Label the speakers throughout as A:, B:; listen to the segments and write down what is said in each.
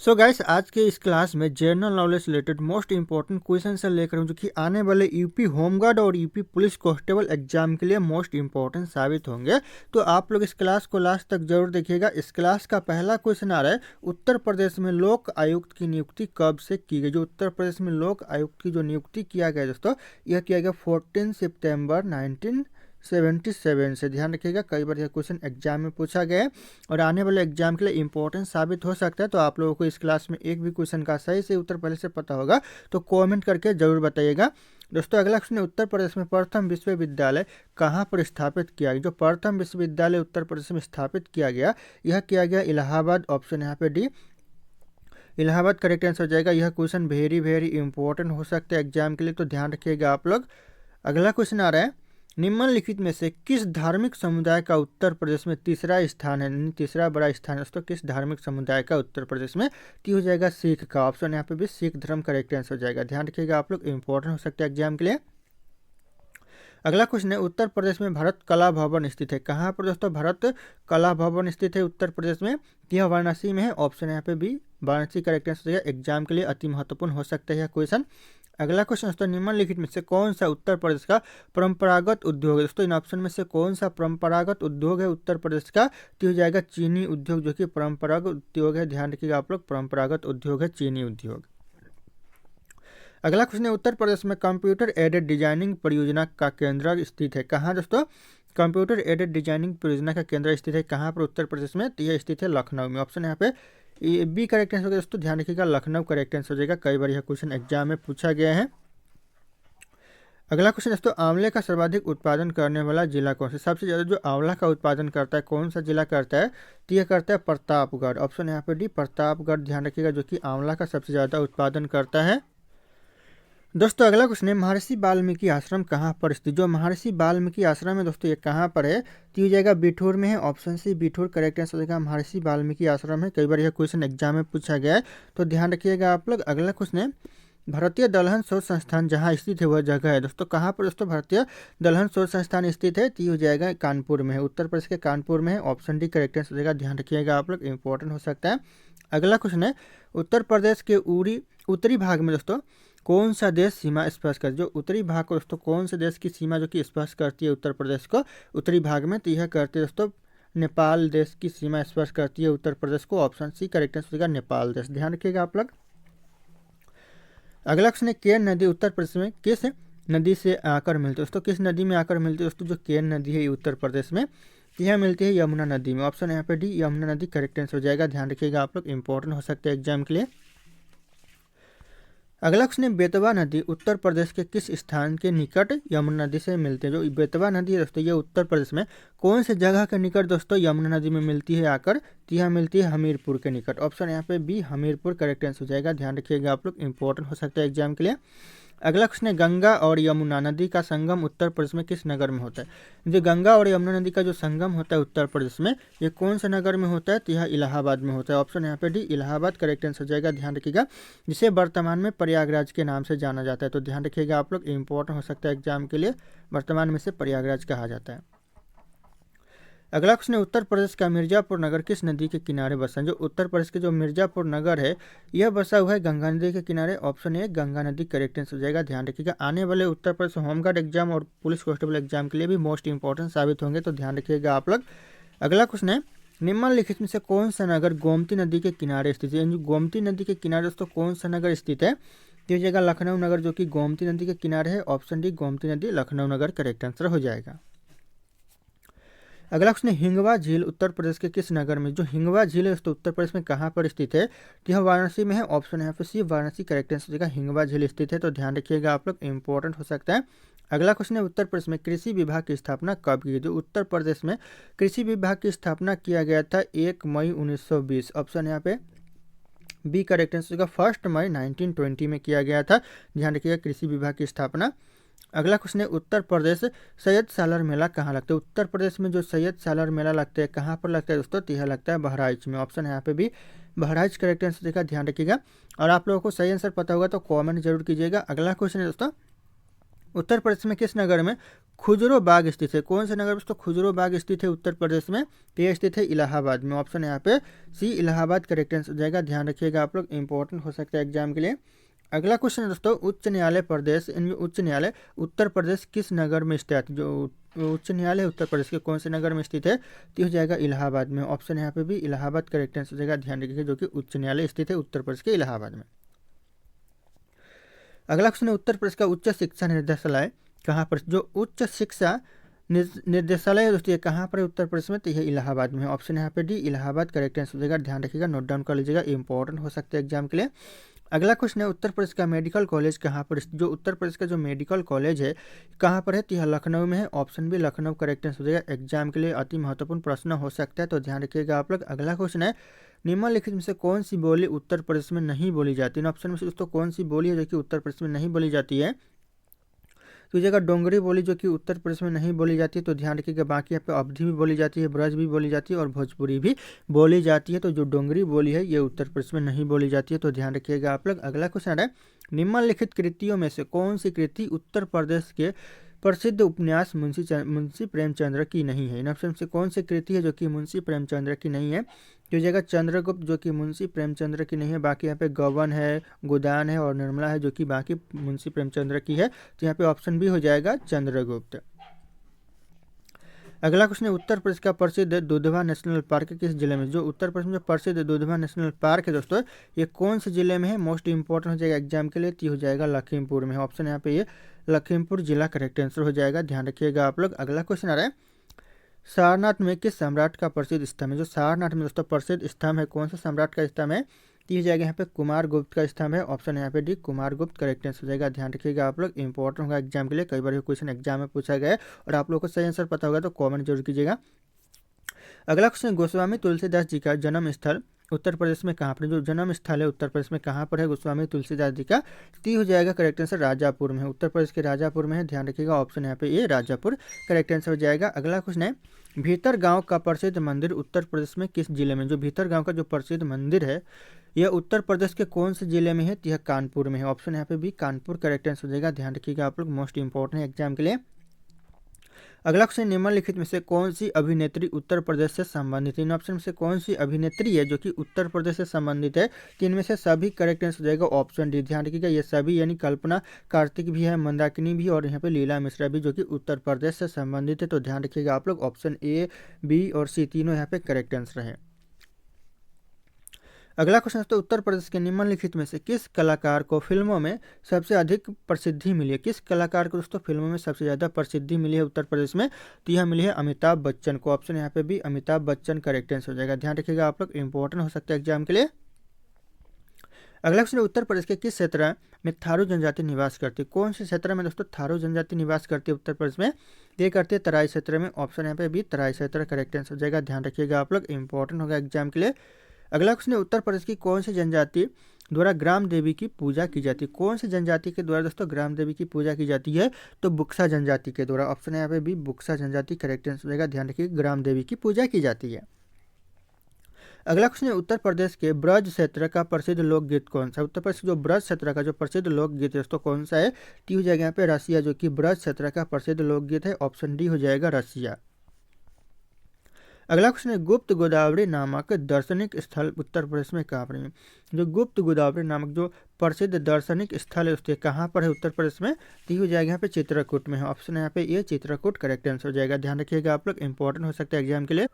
A: So guys, आज के इस क्लास में general knowledge related most important question से लेकर जो कि आने वाले यूपी होमगार्ड और यूपी पुलिस कांस्टेबल एग्जाम के लिए मोस्ट इंपॉर्टेंट साबित होंगे। तो आप लोग इस क्लास को लास्ट तक जरूर देखिएगा। इस क्लास का पहला क्वेश्चन आ रहा है, उत्तर प्रदेश में लोक आयुक्त की नियुक्ति कब से की गई। जो उत्तर प्रदेश में लोक आयुक्त की जो नियुक्ति किया गया दोस्तों, यह किया गया 14 सितंबर 1977 से। ध्यान रखिएगा, कई बार यह क्वेश्चन एग्जाम में पूछा गया है और आने वाले एग्जाम के लिए इंपॉर्टेंट साबित हो सकता है। तो आप लोगों को इस क्लास में एक भी क्वेश्चन का सही से उत्तर पहले से पता होगा तो कमेंट करके जरूर बताइएगा। दोस्तों, अगला क्वेश्चन है, उत्तर प्रदेश में प्रथम विश्वविद्यालय कहाँ पर स्थापित किया गया। जो प्रथम विश्वविद्यालय उत्तर प्रदेश में स्थापित किया गया, यह किया गया इलाहाबाद। ऑप्शन यहाँ पे डी, इलाहाबाद करेक्ट आंसर हो जाएगा। यह क्वेश्चन वेरी इंपॉर्टेंट हो सकता है एग्जाम के लिए, तो ध्यान रखिएगा आप लोग। अगला क्वेश्चन आ रहा है, निम्नलिखित में से किस धार्मिक समुदाय का उत्तर प्रदेश में तीसरा स्थान है, तीसरा बड़ा स्थान है दोस्तों, किस धार्मिक समुदाय का उत्तर प्रदेश में। तो हो जाएगा सिख का। ऑप्शन यहाँ पे भी सिख धर्म करेक्ट आंसर हो जाएगा। ध्यान रखिएगा आप लोग, इंपॉर्टेंट हो सकता है एग्जाम के लिए। अगला क्वेश्चन है, उत्तर प्रदेश में भारत कला भवन स्थित है। कहाँ पर दोस्तों भारत कला भवन स्थित है उत्तर प्रदेश में। यह वाराणसी में है। ऑप्शन यहाँ पे भी वाराणसी करेक्ट आंसर हो जाएगा। एग्जाम के लिए अति महत्वपूर्ण हो सकता है यह क्वेश्चन। अगला क्वेश्चन दोस्तों, निम्नलिखित में से कौन सा उत्तर प्रदेश का परंपरागत उद्योग है। दोस्तों, इन ऑप्शन में से कौन सा परंपरागत उद्योग है उत्तर प्रदेश का। तो हो जाएगा चीनी उद्योग, जो कि परंपरागत उद्योग है। ध्यान रखिएगा आप लोग, परंपरागत उद्योग है चीनी उद्योग। अगला क्वेश्चन है, उत्तर प्रदेश में कंप्यूटर एडेड डिजाइनिंग परियोजना का केंद्र स्थित है। कहाँ दोस्तों, कंप्यूटर एडेड डिजाइनिंग परियोजना का केंद्र स्थित है कहाँ पर उत्तर प्रदेश में। तो यह स्थित है लखनऊ में। ऑप्शन यहाँ पे ये बी करेक्ट आंसर होगा दोस्तों। ध्यान रखिएगा, लखनऊ करेक्ट आंसर हो जाएगा। कई बार यह क्वेश्चन एग्जाम में पूछा गया है। अगला क्वेश्चन दोस्तों, आंवले का सर्वाधिक उत्पादन करने वाला जिला कौन सा। सबसे ज्यादा जो आंवला का उत्पादन करता है कौन सा जिला करता है। तो यह करता है प्रतापगढ़। ऑप्शन यहाँ पे डी, प्रतापगढ़। ध्यान रखिएगा, जो कि आंवला का सबसे ज्यादा उत्पादन करता है। दोस्तों, अगला क्वेश्चन है, महर्षि वाल्मीकि आश्रम कहाँ पर स्थित। जो महर्षि वाल्मीकि आश्रम है दोस्तों, ये कहाँ पर है। तो ये जाएगा बिठूर में है। Option C Bithoor correct answer हो जाएगा। महर्षि वाल्मीकि आश्रम है। कई बार यह क्वेश्चन एग्जाम में पूछा गया है, तो ध्यान रखिएगा आप लोग। अगला क्वेश्चन है, भारतीय दलहन शोध संस्थान जहाँ स्थित है वह जगह है। दोस्तों, कहाँ पर दोस्तों भारतीय दलहन शोध संस्थान स्थित है। तो ये हो जाएगा कानपुर में है, उत्तर प्रदेश के कानपुर में है। ऑप्शन डी करेक्ट आंसर हो जाएगा। ध्यान रखिएगा आप लोग, इंपॉर्टेंट हो सकता है। अगला क्वेश्चन है, उत्तर प्रदेश के उत्तरी भाग में दोस्तों कौन सा देश सीमा स्पर्श कर। जो उत्तरी भाग को दोस्तों कौन से देश की सीमा जो कि स्पर्श करती है उत्तर प्रदेश को उत्तरी भाग में। तो यह करती है दोस्तों नेपाल देश की सीमा स्पर्श करती है उत्तर प्रदेश को। ऑप्शन सी करेक्ट आंसर होगा नेपाल देश। ध्यान रखिएगा आप लोग। अगला क्वेश्चन है, केन नदी उत्तर प्रदेश में किस नदी से आकर मिलती है। दोस्तों, किस नदी में आकर मिलती है दोस्तों। जो केन नदी है उत्तर प्रदेश में, यह मिलती है यमुना नदी में। ऑप्शन यहाँ पे डी, यमुना नदी करेक्ट आंसर हो जाएगा। ध्यान रखिएगा आप लोग, इंपॉर्टेंट हो सकते हैं एग्जाम के लिए। अगला क्वेश्चन है, बेतवा नदी उत्तर प्रदेश के किस स्थान के निकट यमुना नदी से मिलते हैं। जो बेतवा नदी है दोस्तों, ये उत्तर प्रदेश में कौन से जगह के निकट दोस्तों यमुना नदी में मिलती है आकर। तो यह मिलती है हमीरपुर के निकट। ऑप्शन यहाँ पे बी, हमीरपुर करेक्ट आंसर हो जाएगा। ध्यान रखिएगा आप लोग, इंपॉर्टेंट हो सकता है एग्जाम के लिए। अगला क्वेश्चन है, गंगा और यमुना नदी का संगम उत्तर प्रदेश में किस नगर में होता है। जो गंगा और यमुना नदी का जो संगम होता है उत्तर प्रदेश में, ये कौन सा नगर में होता है। तो यह इलाहाबाद में होता है। ऑप्शन यहाँ पे डी, इलाहाबाद करेक्ट आंसर हो जाएगा। ध्यान रखिएगा, जिसे वर्तमान में प्रयागराज के नाम से जाना जाता है। तो ध्यान रखिएगा आप लोग, इंपॉर्टेंट हो सकता है एग्जाम के लिए। वर्तमान में से प्रयागराज कहा जाता है। अगला क्वेश्चन है, उत्तर प्रदेश का मिर्जापुर नगर किस नदी के किनारे बसा है। जो उत्तर प्रदेश के जो मिर्जापुर नगर है, यह बसा हुआ है गंगा नदी के किनारे। ऑप्शन ए, गंगा नदी करेक्ट आंसर हो जाएगा। ध्यान रखिएगा, आने वाले उत्तर प्रदेश होमगार्ड एग्जाम और पुलिस कांस्टेबल एग्जाम के लिए भी मोस्ट इंपॉर्टेंट साबित होंगे, तो ध्यान रखिएगा आप लोग। अगला क्वेश्चन है, निम्नलिखित में से कौन सा नगर गोमती नदी के किनारे स्थित है। गोमती नदी के किनारे दोस्तों कौन सा नगर स्थित है। तो ये जगह लखनऊ नगर, जो कि गोमती नदी के किनारे है। ऑप्शन डी, गोमती नदी लखनऊ नगर करेक्ट आंसर हो जाएगा। अगला क्वेश्चन है, हिंगवा झील उत्तर प्रदेश के किस नगर में। जो हिंगवा झील है दोस्तों उत्तर प्रदेश में कहाँ पर स्थित है। तो यह वाराणसी में है। ऑप्शन यहाँ पे सी, वाराणसी करेक्ट आंसर होगा। हिंगवा झील स्थित है, तो ध्यान रखिएगा आप लोग, इंपॉर्टेंट हो सकता है। अगला क्वेश्चन है, उत्तर प्रदेश में कृषि विभाग की स्थापना कब की गई। जो उत्तर प्रदेश में कृषि विभाग की स्थापना किया गया था 1 मई 1920। ऑप्शन यहाँ पे बी करेक्ट आंसर होगा। 1 मई 1920 में किया गया था। ध्यान रखिएगा, कृषि विभाग की स्थापना। अगला क्वेश्चन है, उत्तर प्रदेश सैयद सालार मेला कहाँ लगता है। उत्तर प्रदेश में जो सैयद सालार मेला लगता है कहाँ पर लगता है दोस्तों। तो यह लगता है बहराइच में। ऑप्शन यहाँ पे भी बहराइच करेक्ट आंसर देगा। ध्यान रखिएगा, और आप लोगों को सही आंसर पता होगा तो कमेंट जरूर कीजिएगा। अगला क्वेश्चन है दोस्तों, उत्तर प्रदेश में किस नगर में खुजरो बाग स्थित है? कौन से नगर में दोस्तों खुजरो बाग स्थित है उत्तर प्रदेश में? तो ये स्थित है इलाहाबाद में। ऑप्शन यहाँ पे सी इलाहाबाद करेक्ट आंसर हो जाएगा। ध्यान रखिएगा आप लोग, इंपॉर्टेंट हो सकता है एग्जाम के लिए। अगला क्वेश्चन है दोस्तों, उच्च न्यायालय प्रदेश, इनमें उच्च न्यायालय उत्तर प्रदेश किस नगर में स्थित है? जो उच्च न्यायालय उत्तर प्रदेश के कौन से नगर में स्थित है? तो हो जाएगा इलाहाबाद में। ऑप्शन यहाँ पे भी इलाहाबाद करेक्ट आंसर हो जाएगा। ध्यान रखिएगा, जो कि उच्च न्यायालय स्थित है उत्तर प्रदेश के इलाहाबाद में। अगला क्वेश्चन है, उत्तर प्रदेश का उच्च शिक्षा निर्देशालय कहाँ पर? जो उच्च शिक्षा निर्देशालय है दोस्तों, ये कहाँ पर है उत्तर प्रदेश में? तो यह इलाहाबाद में है। ऑप्शन यहाँ पे डी इलाहाबाद करेक्ट आंसर हो जाएगा। ध्यान रखिएगा, नोट डाउन कर लीजिएगा, इंपॉर्टेंट हो सकता है एग्जाम के लिए। अगला क्वेश्चन है, उत्तर प्रदेश का मेडिकल कॉलेज कहाँ पर? जो उत्तर प्रदेश का जो मेडिकल कॉलेज है कहाँ पर है? तो यह लखनऊ में है। Option B Lucknow correct answer हो जाएगा। एग्जाम के लिए अति महत्वपूर्ण प्रश्न हो सकता है, तो ध्यान रखिएगा आप लोग। अगला क्वेश्चन है, निम्नलिखित में से कौन सी बोली उत्तर प्रदेश में नहीं बोली जाती है? ऑप्शन में से दोस्तों कौन सी बोली है जो कि उत्तर प्रदेश में नहीं बोली जाती है? तो जगह डोंगरी बोली जो कि उत्तर प्रदेश में नहीं बोली जाती है, तो ध्यान रखिएगा। बाकी यहाँ पे अवधी भी बोली जाती है, ब्रज भी बोली जाती है और भोजपुरी भी बोली जाती है। तो जो डोंगरी बोली है ये उत्तर प्रदेश में नहीं बोली जाती है, तो ध्यान रखिएगा आप लोग। अगला क्वेश्चन है, निम्नलिखित कृतियों में से कौन सी कृति उत्तर प्रदेश के प्रसिद्ध उपन्यास मुंशी प्रेमचंद्र की नहीं है? इन ऑप्शन से कौन सी कृति है जो कि मुंशी प्रेमचंद्र की नहीं है? तो जगह चंद्रगुप्त जो कि मुंशी प्रेमचंद्र की नहीं है। बाकी यहाँ पे गबन है, गोदान है और निर्मला है जो कि बाकी मुंशी प्रेमचंद्र की है। तो यहाँ पे ऑप्शन बी हो जाएगा चंद्रगुप्त। अगला क्वेश्चन है, उत्तर प्रदेश का प्रसिद्ध दुधवा नेशनल पार्क किस जिले में? जो उत्तर प्रदेश में जो प्रसिद्ध दुधवा नेशनल पार्क है दोस्तों, ये कौन से जिले में है? मोस्ट इंपॉर्टेंट हो जाएगा एग्जाम के लिए, तो हो जाएगा लखीमपुर में। ऑप्शन यहाँ पे ये लखीमपुर जिला करेक्ट आंसर हो जाएगा। ध्यान रखिएगा आप लोग। अगला क्वेश्चन आ रहा है, सारनाथ में किस सम्राट का प्रसिद्ध स्तंभ है? जो सारनाथ में दोस्तों प्रसिद्ध स्तंभ है, कौन सा सम्राट का स्तंभ है? तो ये जाएगा यहाँ पे कुमार गुप्त का स्तंभ है। ऑप्शन यहाँ पे डी कुमार गुप्त करेक्ट आंसर हो जाएगा। ध्यान रखिएगा आप लोग, इंपॉर्टेंट होगा एग्जाम के लिए। कई बार ये क्वेश्चन एग्जाम में पूछा गया है और आप लोगों को सही आंसर पता होगा तो कॉमेंट जरूर कीजिएगा। अगला क्वेश्चन, गोस्वामी तुलसीदास जी का जन्म स्थल उत्तर प्रदेश में कहाँ पर? जो जन्म स्थल है उत्तर प्रदेश में कहाँ पर है गोस्वामी तुलसीदास जी का? ती हो जाएगा करेक्ट आंसर राजापुर में। उत्तर प्रदेश के राजापुर में है। ध्यान रखिएगा, ऑप्शन यहाँ पे ये राजापुर करेक्ट आंसर हो जाएगा। अगला क्वेश्चन है, भीतर गांव का प्रसिद्ध मंदिर उत्तर प्रदेश में किस जिले में? जो भीतर गांव का जो प्रसिद्ध मंदिर है यह उत्तर प्रदेश के कौन से जिले में है? तो यह कानपुर में है। ऑप्शन यहाँ पे भी कानपुर करेक्ट आंसर हो जाएगा। ध्यान रखिएगा आप लोग, मोस्ट इंपॉर्टेंट है एग्जाम के लिए। अगला क्वेश्चन, निम्नलिखित में से कौन सी अभिनेत्री उत्तर प्रदेश से संबंधित है? इन ऑप्शन में से कौन सी अभिनेत्री है जो कि उत्तर प्रदेश से संबंधित है? तो इनमें से सभी करेक्ट आंसर हो जाएगा ऑप्शन डी। ध्यान रखिएगा, ये सभी यानी कल्पना कार्तिक भी है, मंदाकिनी भी और यहाँ पे लीला मिश्रा भी जो कि उत्तर प्रदेश से संबंधित है। तो ध्यान रखिएगा आप लोग, ऑप्शन ए, बी और सी तीनों यहाँ पे करेक्ट आंसर है। अगला क्वेश्चन है, उत्तर प्रदेश के निम्नलिखित में से किस कलाकार को फिल्मों में सबसे अधिक प्रसिद्धि मिली है? किस कलाकार को दोस्तों फिल्मों में सबसे ज़्यादा प्रसिद्धि मिली है उत्तर प्रदेश में? तो यह मिली है अमिताभ बच्चन को। ऑप्शन यहाँ पे भी अमिताभ बच्चन करेक्ट आंसर हो जाएगा। ध्यान रखिएगा आप लोग, इंपॉर्टेंट हो सकता है एग्जाम के लिए। अगला क्वेश्चन, उत्तर प्रदेश के किस क्षेत्र में थारू जनजाति निवास करती है? कौन से क्षेत्र में दोस्तों थारू जनजाति निवास करती है उत्तर प्रदेश में? ये करती है तराई क्षेत्र में। ऑप्शन यहाँ पे भी तराई क्षेत्र करेक्ट आंसर हो जाएगा। ध्यान रखिएगा आप लोग, इंपॉर्टेंट होगा एग्जाम के लिए। अगला क्वेश्चन है, उत्तर प्रदेश की कौन सी जनजाति द्वारा ग्राम देवी की पूजा की जाती है? कौन सी जनजाति के द्वारा दोस्तों ग्राम देवी की पूजा की जाती है? तो बुक्सा जनजाति के द्वारा। ऑप्शन यहाँ पे भी बुक्सा जनजाति करेक्ट आंसर हो जाएगा। ध्यान रखिए, ग्राम देवी की पूजा की जाती है। अगला क्वेश्चन है, उत्तर प्रदेश के ब्रज क्षेत्र का प्रसिद्ध लोकगीत कौन सा? उत्तर प्रदेश जो ब्रज क्षेत्र का जो प्रसिद्ध लोकगीत है दोस्तों कौन सा है? टी हो जाएगा यहाँ पे रसिया, जो कि ब्रज क्षेत्र का प्रसिद्ध लोकगीत है। ऑप्शन डी हो जाएगा रसिया। अगला क्वेश्चन है, गुप्त गोदावरी नामक दार्शनिक स्थल उत्तर प्रदेश में कहाँ पर है? जो गुप्त गोदावरी नामक जो प्रसिद्ध दार्शनिक स्थल है उसके कहाँ पर है उत्तर प्रदेश में? तो हो जाएगा यहाँ पे चित्रकूट में है। ऑप्शन यहाँ पे ये चित्रकूट करेक्ट आंसर हो जाएगा। ध्यान रखिएगा आप लोग, इंपॉर्टेंट हो सकता है एग्जाम के लिए।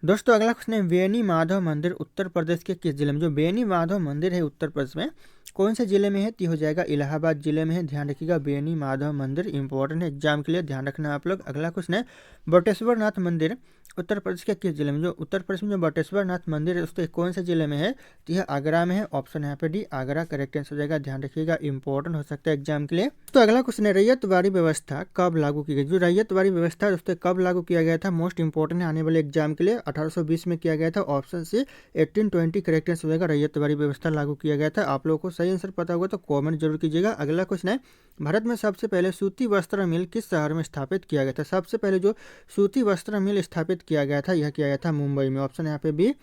A: दोस्तों अगला क्वेश्चन है, बेनी माधव मंदिर उत्तर प्रदेश के किस जिले में? जो बेनी माधव मंदिर है उत्तर प्रदेश में कौन से जिले में है? तो हो जाएगा इलाहाबाद जिले में है। ध्यान रखिएगा, बेनी माधव मंदिर इंपॉर्टेंट है एग्जाम के लिए, ध्यान रखना आप लोग। अगला क्वेश्चन है, बटेश्वर नाथ मंदिर उत्तर प्रदेश के किस जिले में? जो उत्तर प्रदेश में जो बटेश्वर नाथ मंदिर है उसके कौन से जिले में है? तो यह आगरा में है। ऑप्शन यहाँ पे डी आगरा करेक्ट आंसर हो जाएगा। ध्यान रखिएगा, इंपॉर्टेंट हो सकता है एग्जाम के लिए। तो अगला क्वेश्चन है, रैयतवाड़ी व्यवस्था कब लागू की गई? जो रैयतवाड़ी व्यवस्था दोस्तों कब लागू किया गया था? मोस्ट इंपॉर्टेंट है आने वाले एग्जाम के लिए। 1820 में किया गया था। ऑप्शन सी 1820 करेक्ट आंसर हो जाएगा। रैयतवाड़ी व्यवस्था लागू किया गया था। आप लोगों को सही आंसर पता होगा तो कॉमेंट जरूर कीजिएगा। अगला क्वेश्चन है, भारत में सबसे पहले सूती वस्त्र मिल किस शहर में स्थापित किया गया था? सबसे पहले जो सूती वस्त्र मिल स्थापित किया गया था यह किया गया था मुंबई में। ऑप्शन यहाँ पे भी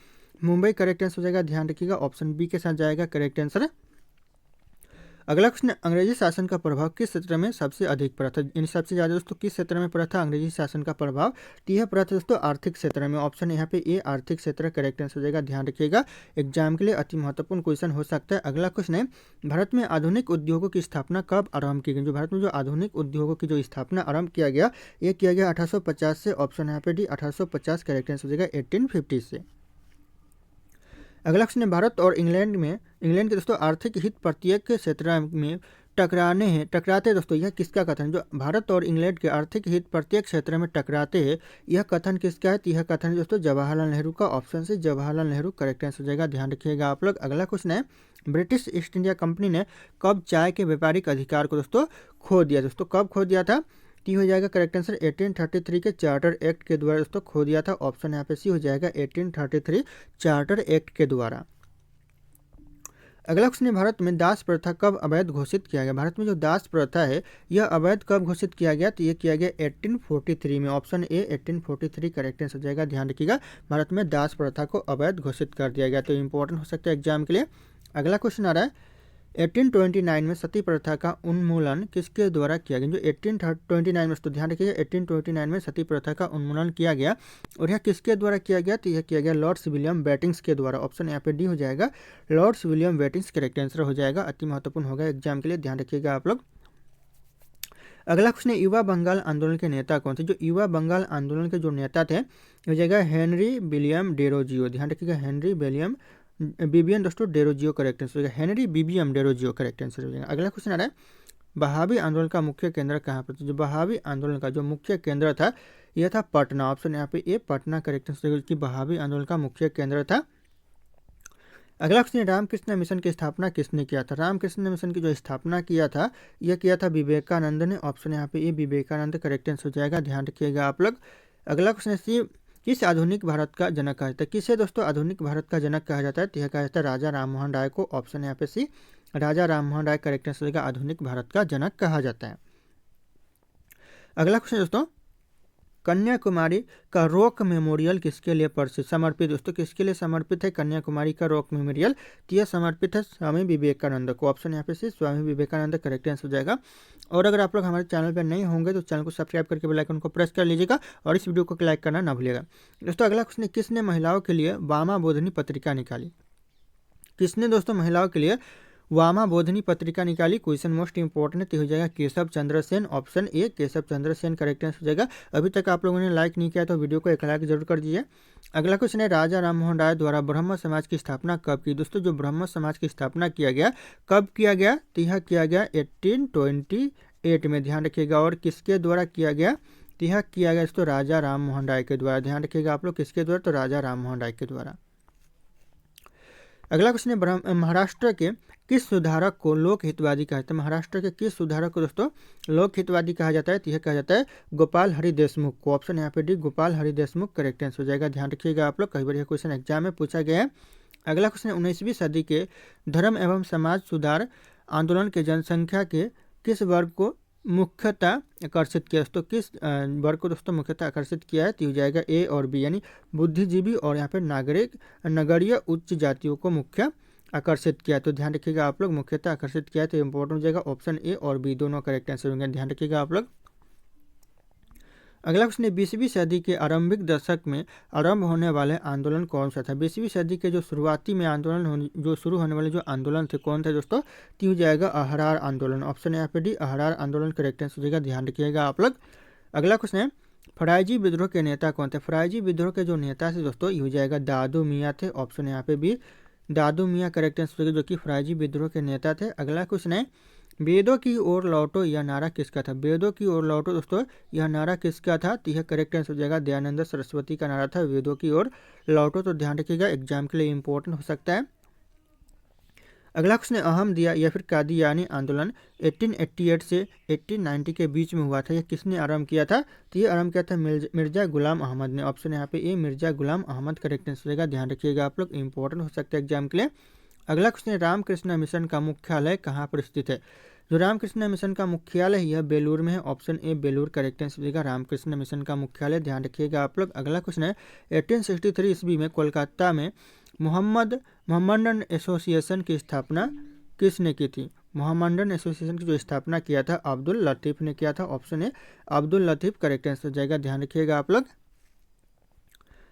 A: मुंबई करेक्ट आंसर हो जाएगा। ध्यान रखिएगा, ऑप्शन बी के साथ जाएगा करेक्ट आंसर। अगला क्वेश्चन, अंग्रेजी शासन का प्रभाव किस क्षेत्र में सबसे अधिक पड़ा था? इन सबसे ज़्यादा दोस्तों किस क्षेत्र में पड़ा था अंग्रेजी शासन का प्रभाव? तो यह पड़ा था दोस्तों आर्थिक क्षेत्र में। ऑप्शन यहाँ पे ए आर्थिक क्षेत्र करेक्ट आंसर हो जाएगा। ध्यान रखिएगा, एग्जाम के लिए अति महत्वपूर्ण क्वेश्चन हो सकता है। अगला क्वेश्चन है, भारत में आधुनिक उद्योगों की स्थापना कब आरंभ की गई? जो भारत में जो आधुनिक उद्योगों की जो स्थापना आरंभ किया गया, ये किया गया 1850 से। ऑप्शन यहाँ पे डी 1850 करेक्ट आंसर हो जाएगा 1850 से। अगला क्वेश्चन है, भारत और इंग्लैंड के दोस्तों आर्थिक हित प्रत्येक क्षेत्र में टकराते दोस्तों, यह किसका कथन? जो भारत और इंग्लैंड के आर्थिक हित प्रत्येक क्षेत्र में टकराते हैं, यह कथन किसका है? तो यह कथन है दोस्तों जवाहरलाल नेहरू का। ऑप्शन से जवाहरलाल नेहरू करेक्ट आंसर हो जाएगा। ध्यान रखिएगा आप लोग। अगला क्वेश्चन है, ब्रिटिश ईस्ट इंडिया कंपनी ने कब चाय के व्यापारिक अधिकार को दोस्तों खो दिया? दोस्तों कब खो दिया था? टी हो जाएगा करेक्ट आंसर 1833 के चार्टर एक्ट के द्वारा दोस्तों खो दिया था। ऑप्शन यहाँ पे सी हो जाएगा 1833 चार्टर एक्ट के द्वारा। अगला क्वेश्चन है, भारत में दास प्रथा कब अवैध घोषित किया गया? भारत में जो दास प्रथा है यह अवैध कब घोषित किया गया? तो ये किया गया 1843 में। ऑप्शन ए 1843 करेक्ट आंसर हो जाएगा। ध्यान रखिएगा, भारत में दास प्रथा को अवैध घोषित कर दिया गया। तो इंपॉर्टेंट हो सकता है एग्जाम के लिए। अगला क्वेश्चन आ रहा है, 1829 में सती प्रथा का उन्मूलन किसके द्वारा किया गया? जो 1829 में, तो ध्यान रखिएगा 1829 में सती प्रथा का उन्मूलन किया गया, और यह किसके द्वारा किया गया? तो यह किया गया लॉर्ड्स विलियम बेटिंग्स के द्वारा। ऑप्शन यहाँ पे डी हो जाएगा, लॉर्ड्स विलियम बेटिंग्स करेक्ट आंसर हो जाएगा। अति महत्वपूर्ण होगा एग्जाम के लिए, ध्यान रखिएगा आप लोग। अगला क्वेश्चन है, युवा बंगाल आंदोलन के नेता कौन थे? जो युवा बंगाल आंदोलन के जो नेता थे हो जाएगा हेनरी विलियम डेरोजियो। ध्यान रखिएगा, हेनरी विलियम बीबीएन दोस्तों डेरोजियो करेक्ट आंसर हो जाएगा। Henry BBM Derozio correct answer हो जाएगा। अगला क्वेश्चन आ रहा है, बहावी आंदोलन का मुख्य केंद्र कहाँ पर था? जो बहावी आंदोलन का जो मुख्य केंद्र था यह था पटना। ऑप्शन यहाँ पे ए पटना करेक्ट आंसर हो जाएगा, बहावी आंदोलन का मुख्य केंद्र था। अगला क्वेश्चन, रामकृष्ण मिशन की स्थापना किसने किया था? रामकृष्ण मिशन की जो स्थापना किया था यह किया था विवेकानंद ने। ऑप्शन यहाँ पे ए विवेकानंद करेक्ट आंसर हो जाएगा। ध्यान रखिएगा आप लोग। अगला क्वेश्चन है, किस आधुनिक भारत का जनक कहा जाता है? किसे दोस्तों आधुनिक भारत का जनक कहा जाता है? तो यह कहा जाता है राजा राममोहन राय को। ऑप्शन यहाँ पे सी राजा राममोहन राय करेक्ट आंसर होगा, आधुनिक भारत का जनक कहा जाता है। अगला क्वेश्चन दोस्तों, कन्याकुमारी का रॉक मेमोरियल किसके लिए प्रसिद्ध समर्पित? दोस्तों किसके लिए समर्पित है कन्याकुमारी का रॉक मेमोरियल? तो यह समर्पित है स्वामी विवेकानंद को। ऑप्शन यहाँ पे से स्वामी विवेकानंद करेक्ट आंसर हो जाएगा। और अगर आप लोग हमारे चैनल पर नहीं होंगे तो चैनल को सब्सक्राइब करके बेल आइकन को प्रेस कर लीजिएगा और इस वीडियो को लाइक करना ना भूलिएगा। दोस्तों अगला क्वेश्चन, किसने महिलाओं के लिए वामा बोधनी पत्रिका निकाली? किसने दोस्तों महिलाओं के लिए वामा बोधनी पत्रिका निकाली? क्वेश्चन मोस्ट इंपॉर्टेंट है, तो हो जाएगा Keshav Chandra Sen. Option A Keshav Chandra Sen correct answer हो जाएगा। अभी तक आप लोगों ने लाइक नहीं किया तो वीडियो को एक लाइक जरूर कर दीजिए। अगला क्वेश्चन है, राजा राममोहन राय द्वारा ब्रह्म समाज की स्थापना कब की? दोस्तों जो ब्रह्म समाज की स्थापना किया गया कब किया गया? तो यह किया गया 1828 में। ध्यान रखिएगा। और किसके द्वारा किया गया? तो यह किया गया दोस्तों राजा राममोहन राय के द्वारा। ध्यान रखिएगा आप लोग, किसके द्वारा? तो राजा राममोहन राय के द्वारा। अगला क्वेश्चन है, महाराष्ट्र के किस सुधारक को लोक हितवादी कहा जाता है? महाराष्ट्र के किस सुधारक को दोस्तों लोक हितवादी कहा जाता है? तो यह कहा जाता है गोपाल हरि देशमुख को। ऑप्शन यहाँ पे D Gopal Hari Deshmukh correct answer हो जाएगा। ध्यान रखिएगा आप लोग, कई बार यह क्वेश्चन एग्जाम में पूछा गया है। अगला क्वेश्चन है, 19वीं सदी के धर्म एवं समाज सुधार आंदोलन के जनसंख्या के किस वर्ग को मुख्यतः आकर्षित किया? दोस्तों किस वर्ग को दोस्तों मुख्यतः आकर्षित किया है? तो हो जाएगा ए और बी, यानी बुद्धिजीवी और यहाँ पे नागरिक नगरीय उच्च जातियों को मुख्य आकर्षित किया। तो ध्यान रखिएगा आप लोग, मुख्यतः आकर्षित किया है तो इंपॉर्टेंट हो जाएगा। ऑप्शन ए और बी दोनों करेक्ट आंसर होंगे। ध्यान रखिएगा आप लोग। अगला क्वेश्चन है, 20वीं सदी के आरंभिक दशक में आरंभ होने वाले आंदोलन कौन सा था? 20वीं सदी के जो शुरुआती में आंदोलन जो शुरू होने वाले जो आंदोलन थे कौन थे दोस्तों? तो हो जाएगा अहरार आंदोलन। ऑप्शन यहाँ पे डी अहरार आंदोलन करेक्ट आंसर हो जाएगा। ध्यान रखिएगा आप लोग। अगला क्वेश्चन है, फराइजी विद्रोह के नेता कौन थे? फराइजी विद्रोह के जो नेता थे दोस्तों ये हो जाएगा दादू मियाँ थे। ऑप्शन यहाँ पे बी दादू मियाँ करेक्ट आंसर जो कि फराइजी विद्रोह के नेता थे। अगला क्वेश्चन है, वेदों की ओर लौटो यह नारा किसका था? वेदों की ओर लौटो दोस्तों यह नारा किसका था? तो यह करेक्ट आंसर हो जाएगा दयानंद सरस्वती का नारा था, वेदों की ओर लौटो। तो ध्यान रखिएगा, एग्जाम के लिए इंपॉर्टेंट हो सकता है। अगला क्वेश्चन है, अहमदिया या फिर कादियानी आंदोलन 1888 से 1890 के बीच में हुआ था, यह किसने आरंभ किया था? तो ये आरंभ किया था मिर्जा गुलाम अहमद ने। ऑप्शन यहाँ पे ए मिर्जा गुलाम अहमद करेक्ट आंसर रहेगा। ध्यान रखिएगा आप लोग, इंपॉर्टेंट हो सकता है एग्जाम के लिए। अगला क्वेश्चन है, रामकृष्ण मिशन का मुख्यालय कहाँ पर स्थित है? जो रामकृष्ण मिशन का मुख्यालय है यह बेलूर में है। Option A Belur correct answer रहेगा, रामकृष्ण मिशन का मुख्यालय। ध्यान रखिएगा आप लोग। अगला क्वेश्चन है, 1863 ईस्वी में कोलकाता में मोहम्मदन एसोसिएशन की स्थापना किसने की थी? महामंडन एसोसिएशन की जो स्थापना किया था अब्दुल लतीफ़ ने किया था। Option A Abdul Latif correct answer हो जाएगा, ध्यान रखिएगा आप लोग।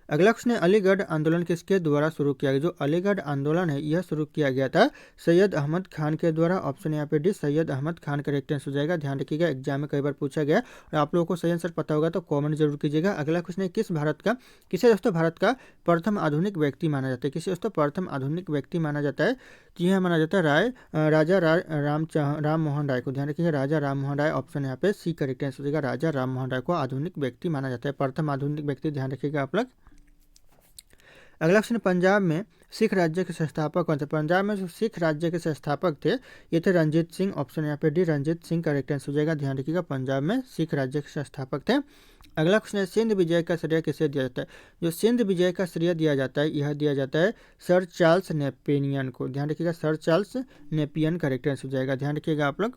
A: अगला क्वेश्चन है, अलीगढ़ आंदोलन किसके द्वारा शुरू किया गया? जो अलीगढ़ आंदोलन है यह शुरू किया गया था सैयद अहमद खान के द्वारा। ऑप्शन यहाँ पे D Syed Ahmad Khan correct answer हो जाएगा, ध्यान रखिएगा, एग्जाम में कई बार पूछा गया और आप लोगों को सही आंसर पता होगा तो कमेंट जरूर कीजिएगा। अगला क्वेश्चन है, किसे दोस्तों भारत का प्रथम आधुनिक व्यक्ति माना जाता है? किसे दोस्तों प्रथम आधुनिक व्यक्ति माना जाता है? जी हाँ, माना जाता है राजा राम मोहन राय को, ध्यान रखिएगा, राजा राम मोहन राय। ऑप्शन यहाँ पे सी करेक्ट आंसर हो जाएगा, राजा राम मोहन राय को आधुनिक व्यक्ति माना जाता है, प्रथम आधुनिक व्यक्ति, ध्यान रखिएगा आप लोग। अगला क्वेश्चन, पंजाब में सिख राज्य के संस्थापक कौन थे? पंजाब में जो सिख राज्य के संस्थापक थे ये थे रंजीत सिंह। ऑप्शन यहाँ पे D Ranjit Singh correct answer हो जाएगा, ध्यान रखिएगा, पंजाब में सिख राज्य के संस्थापक थे। अगला क्वेश्चन है, सिंध विजय का श्रेय किसे दिया जाता है? जो सिंध विजय का श्रेय दिया जाता है यह दिया जाता है सर चार्ल्स नेपियन को, ध्यान रखिएगा, sir Charles Nepean correct answer हो जाएगा, ध्यान रखिएगा आप लोग।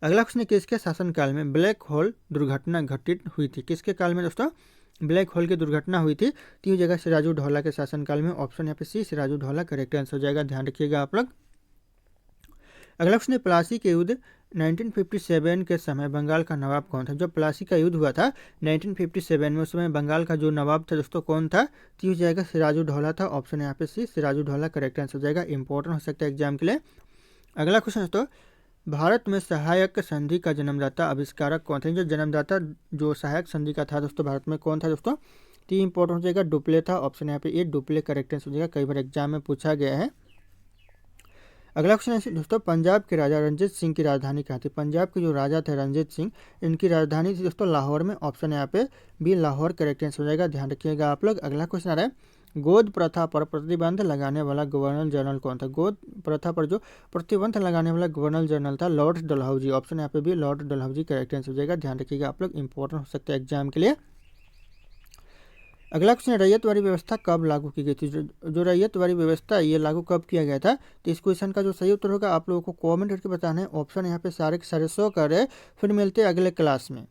A: अगला क्वेश्चन, किसके शासनकाल में ब्लैक होल दुर्घटना घटित हुई थी? किसके काल में दोस्तों ब्लैक होल की दुर्घटना हुई थी? तीन जगह सिराजू ढौला के शासनकाल में। ऑप्शन यहाँ पे सी सिराजू ढौला करेक्ट आंसर हो जाएगा, ध्यान रखिएगा आप लोग। अगला क्वेश्चन है, प्लासी के युद्ध 1957 के समय बंगाल का नवाब कौन था? जो प्लासी का युद्ध हुआ था 1957 में, उस समय बंगाल का जो नवाब था दोस्तों कौन था? तो हो जाएगा सिराजू ढौला था। ऑप्शन यहाँ पे सी सिराजू ढौला करेक्ट आंसर हो जाएगा, इंपॉर्टेंट हो सकता है एग्जाम के लिए। अगला क्वेश्चन दोस्तों, भारत में सहायक संधि का जन्मदाता आविष्कारक कौन थे? जो जन्मदाता जो सहायक संधि का था दोस्तों भारत में कौन था दोस्तों? तो इंपॉर्टेंट हो जाएगा डुप्ले था। ऑप्शन यहाँ पे ए डुप्ले करेक्ट आंसर हो जाएगा, कई बार एग्जाम में पूछा गया है। अगला क्वेश्चन है दोस्तों, पंजाब के राजा रंजीत सिंह की राजधानी कहाँ थी? पंजाब के जो राजा थे रंजीत सिंह, इनकी राजधानी थी दोस्तों लाहौर में। ऑप्शन यहाँ पे बी लाहौर करेक्ट आंसर हो जाएगा, ध्यान रखिएगा आप लोग। अगला क्वेश्चन आ रहा है, गोद प्रथा पर प्रतिबंध लगाने वाला गवर्नर जनरल कौन था? गोद प्रथा पर जो प्रतिबंध लगाने वाला गवर्नर जनरल था लॉर्ड डलहौजी। ऑप्शन यहाँ पे भी लॉर्ड डलहौजी करेक्ट आंसर हो जाएगा, ध्यान रखिएगा आप लोग, इंपॉर्टेंट हो सकता है एग्जाम के लिए। अगला क्वेश्चन, रैयतवाड़ी व्यवस्था कब लागू की गई थी? जो रैयतवाड़ी व्यवस्था ये लागू कब किया गया था? तो इस क्वेश्चन का जो सही उत्तर होगा आप लोगों को कमेंट करके बताना है। ऑप्शन यहाँ पे सारे के सारे शो कर रहे हैं। फिर मिलते हैं अगले क्लास में।